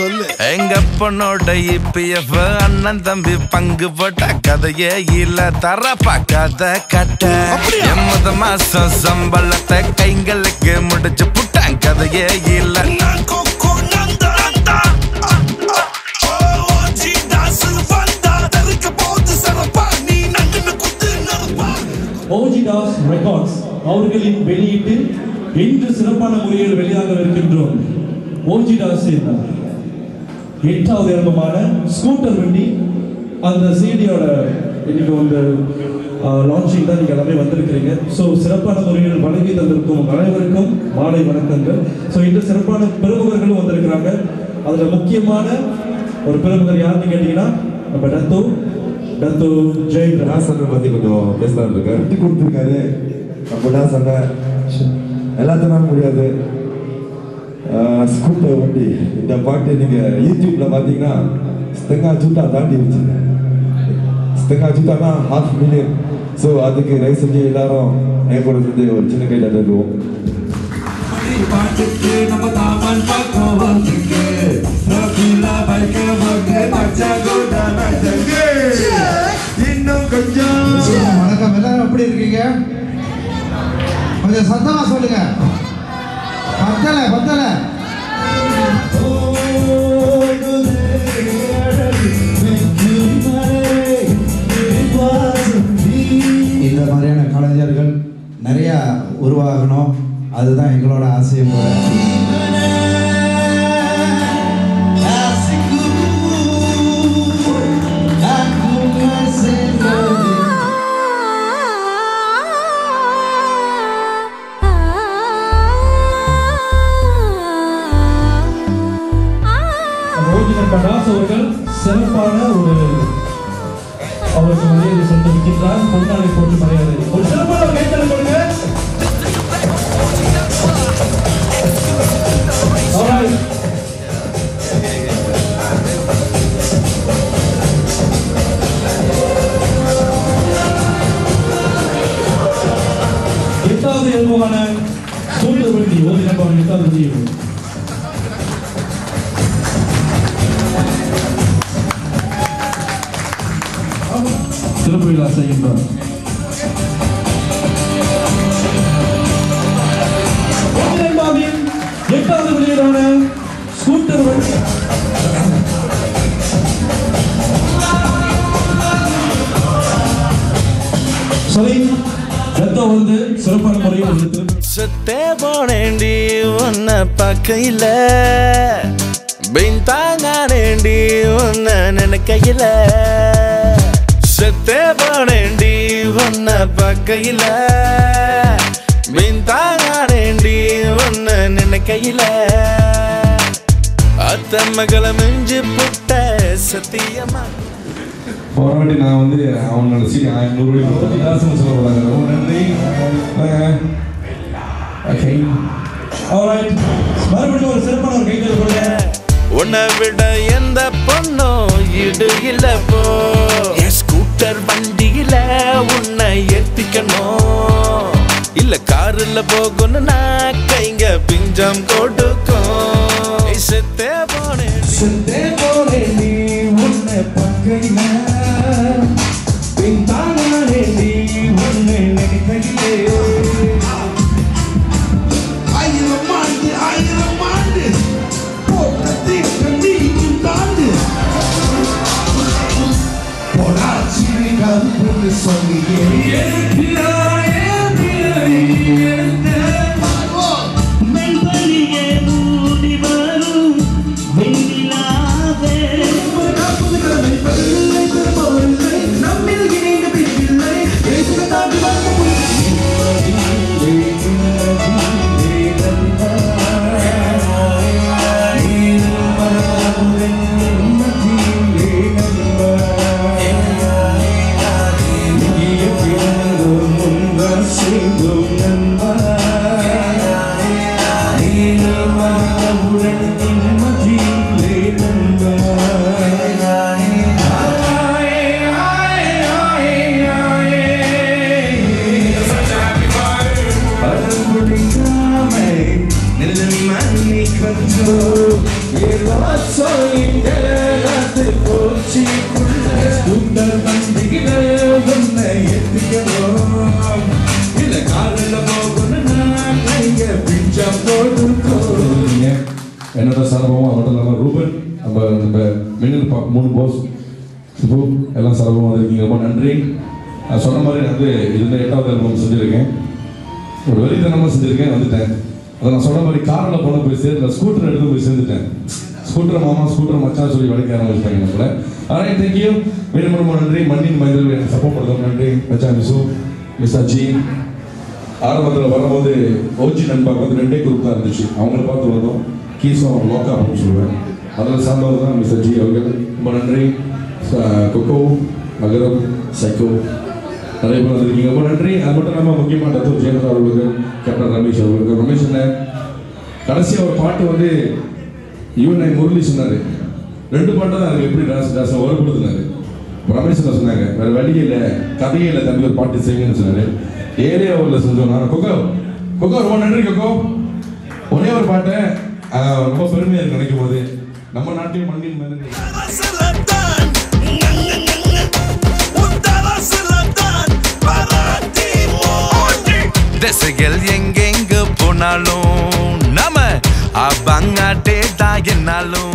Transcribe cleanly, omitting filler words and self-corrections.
சொல்லு. எங்க பொண்ணோட EPF அண்ணன் தம்பி பங்கு போட்ட கதையே இல்ல தரப்பா கதை கட்ட. எம்மத மாசம் சம்பளத்தை கைங்களுக்கு முடிச்சு புட்டான் கதையே இல்ல. OGDAS Records அவர்களின் வெளியீட்டில் இன்று சிறப்பான முறையில் வெளியாகவிருக்கின்றோம். OGDAS 8வது ஆல்பமான ஸ்கூட்டர் வண்டி அந்த சிடியோட இன்னைக்கு வந்து லான்ச்சிங் தான் நீங்கள் எல்லாமே வந்திருக்கிறீங்க. ஸோ சிறப்பான முறையில் வழங்கி தந்திருக்கும் அனைவருக்கும் மாலை வணக்கங்கள். ஸோ இன்று சிறப்பான பிரமுகர்களும் வந்திருக்கிறாங்க. அதில் முக்கியமான ஒரு பிரமுகர் யாருன்னு கேட்டீங்கன்னா நம்ம டத்து ஜெய் ராசனை பற்றி கொஞ்சம் பேசலாம் இருக்காரு. விட்டு கொடுத்துருக்காரு. நம்ம டாசனை எல்லாத்தினாலும் முடியாது. ஸ்கூட்டர் வண்டி இந்த பாட்டு நீங்கள் யூடியூப்பில் பார்த்தீங்கன்னா ஸ்தெங்கா ஜூட்டா தாண்டி வச்சு ஸ்தெங்கா ஜூட்டானா 500,000. ஸோ அதுக்கு ரைஸ் செஞ்சு எல்லாரும் என் கூட சேர்ந்து ஒரு சின்ன கையில் தருவோம். இன்னும் கொஞ்சம் வணக்கம், எல்லாரும் எப்படி இருக்கீங்க? கொஞ்சம் சத்தமா சொல்லுங்க. பத்தல இந்த மாதிரியான கலைஞர்கள் நிறைய உருவாகணும். அதுதான் எங்களோட ஆசையும் கூட. அவர்கள் சிறப்பான ஒரு அவருக்கு மரியாதை சென்றிருக்கின்றார். பொன்னாலை போட்டு மரியாதை ஒரு சிறப்பான கைத்தறி கொடுங்க. எட்டாவது எழுபமான ஸ்கூட்டர் வண்டி ஓதி நம்பர் 8வது வெளியீடு. சிறப்பு விழா செய்கின்றார். எட்டாவது வெளியீடான ஸ்கூட்டர் வண்டி வந்து சிறப்பான முறையில் சுத்தே போனேண்டி உன்னை பக்கையில பின்தாங்கானேண்டி உன்னை நினைக்கையில. சுத்தே போனேண்டி உன்னை பக்கையில பின்தாங்கானேண்டி உன்னை நினைக்கையில. அத்த மகளை மிஞ்சி புட்ட சத்தியமா போராட்டி நான் வந்து அவனோட சீ 100 ரூபாய் காசுன்னு சொல்ல போறாங்க. ரொம்ப நன்றி. மறுபடியும் ஒரு சிறப்பான ஒரு கைத்தறி கொடுங்க. உன்னை விட எந்த பொண்ணும் இடு இல்ல போ. ஸ்கூட்டர் வண்டியில உன்னை ஏத்திக்கணும். இல்ல காருல போகணும்னா கைங்க பிஞ்சம் கொடுக்கும். செத்தே போனேன் நீ உன்னை பக்கையில பின்தாங்கானே நீ உன்னை நினைக்கையிலே. ஆயிரம் ஆண்டு போட்டத்தை கண்டி தாண்டு போனாச்சி கருப்பு சொல்லியே 3 போஸ் சுப்பு எல்லாம் சிறப்பாக வந்திருக்கீங்க, ரொம்ப நன்றி. நான் சொன்ன மாதிரி நான் வந்து இதில் 8வது ஆல்பம் செஞ்சுருக்கேன், ஒரு வெளித்தனமாக செஞ்சுருக்கேன், வந்துட்டேன். அதை நான் சொன்ன மாதிரி காரில் போன போய் சேர்ந்து ஸ்கூட்டர் எடுத்து போய் சேர்ந்துட்டேன். ஸ்கூட்டர் மாமா ஸ்கூட்டர் மச்சான் சொல்லி வளைக்க ஆரம்பிச்சிட்டாங்க நம்மள. ஆனால் தேங்க்யூ, மீண்டும் ரொம்ப நன்றி. மண்ணின் மைந்தர்கள் எனக்கு சப்போர்ட் பண்ணுறது நன்றி. மச்சான் மிசு மிஸ்ஸாச்சி ஆரம்பத்தில் வரும்போது ஓஜி நண்பாக்கு வந்து 2 குரூப் தான் இருந்துச்சு, அவங்கள பார்த்து வந்தோம். கீஸும் லோக்கா அப்படின்னு சொல்லுவேன், அதில் சார்ந்தவர் தான் மிஸ்டர் ஜி அவர்கள், ரொம்ப நன்றி. கொக்கோ மகரம் சைக்கோ நிறைய பேர் வந்திருக்கீங்க, ரொம்ப நன்றி. அது மட்டும் இல்லாமல் முக்கியமான தத்துவ ஜெயலலிதா அவர்களுக்கு, கேப்டன் ரமேஷ் அவர்களுக்கு. ரமேஷ் என்ன கடைசியாக ஒரு பாட்டு வந்து யுவன் முரளி சொன்னார், 2 பாட்டு தான் எனக்கு எப்படி டாஸ் வரப்படுத்தினாரு. ரமேஷ் சொன்னாங்க வேறு வழியே இல்லை, கதையே இல்லை தம்பி, ஒரு பாட்டு செய்யுங்கன்னு சொன்னார். 7 ஓவரில் செஞ்சோம். நான் கொக்கோ ரொம்ப நன்றி கொக்கோ. ஒரே ஒரு பாட்டை ரொம்ப பெருமையாக இருக்கு நினைக்கும் போது, நம்ம நாட்டில் மண்ணின் மனிதர்கள் திசைகள் எங்கெங்கு போனாலும் நம்ம அபங்காட்டே தான் என்னாலும்